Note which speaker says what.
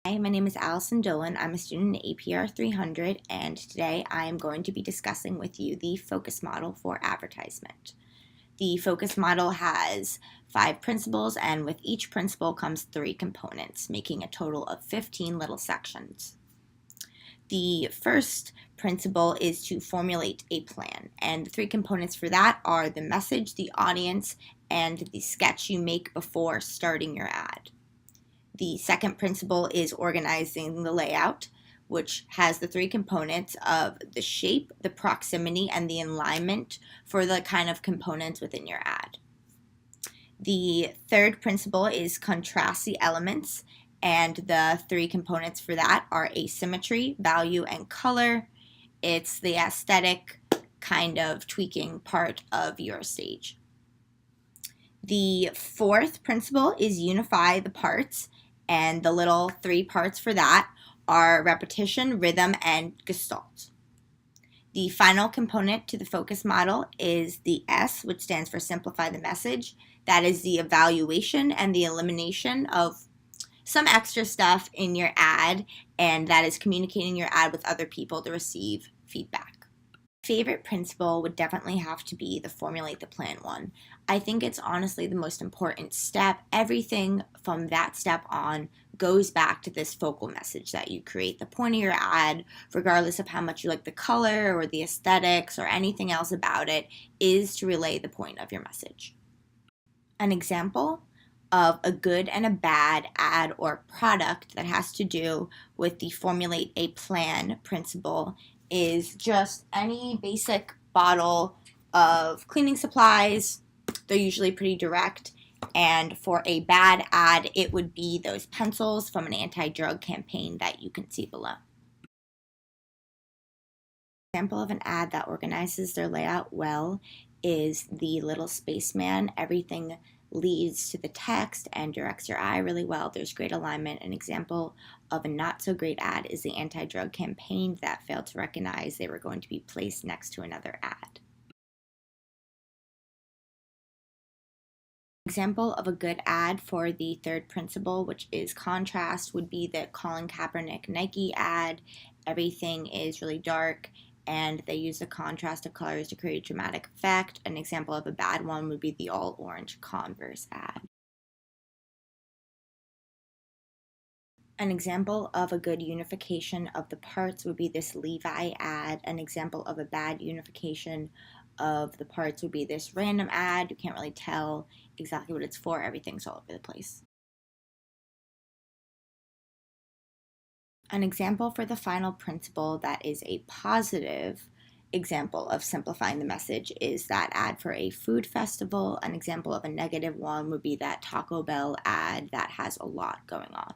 Speaker 1: Hi, my name is Allison Dillon. I'm a student at APR 300, and today I am going to be discussing with you the focus model for advertisement. The focus model has 5 principles, and with each principle comes 3 components, making a total of 15 little sections. The first principle is to formulate a plan, and the 3 components for that are the message, the audience, and the sketch you make before starting your ad. The second principle is organizing the layout, which has the 3 components of the shape, the proximity, and the alignment for the kind of components within your ad. The third principle is contrast the elements, and the 3 components for that are asymmetry, value, and color. It's the aesthetic kind of tweaking part of your stage. The fourth principle is unify the parts, and the little 3 parts for that are repetition, rhythm, and gestalt. The final component to the focus model is the S, which stands for simplify the message. That is the evaluation and the elimination of some extra stuff in your ad, and that is communicating your ad with other people to receive feedback. Favorite principle would definitely have to be the formulate the plan one. I think it's honestly the most important step. Everything from that step on goes back to this focal message that you create. The point of your ad, regardless of how much you like the color or the aesthetics or anything else about it, is to relay the point of your message. An example of a good and a bad ad or product that has to do with the formulate a plan principle is just any basic bottle of cleaning supplies. They're usually pretty direct. And for a bad ad, it would be those pencils from an anti-drug campaign that you can see below. Example of an ad that organizes their layout well is the little spaceman. Everything leads to the text and directs your eye really well. There's great alignment. An example of a not so great ad is the anti-drug campaign that failed to recognize they were going to be placed next to another ad. Example of a good ad for the third principle, which is contrast, would be the Colin Kaepernick Nike ad. Everything is really dark, and they use the contrast of colors to create a dramatic effect. An example of a bad one would be the all orange Converse ad. An example of a good unification of the parts would be this Levi ad. An example of a bad unification of the parts would be this random ad. You can't really tell exactly what it's for. Everything's all over the place. An example for the final principle that is a positive example of simplifying the message is that ad for a food festival. An example of a negative one would be that Taco Bell ad that has a lot going on.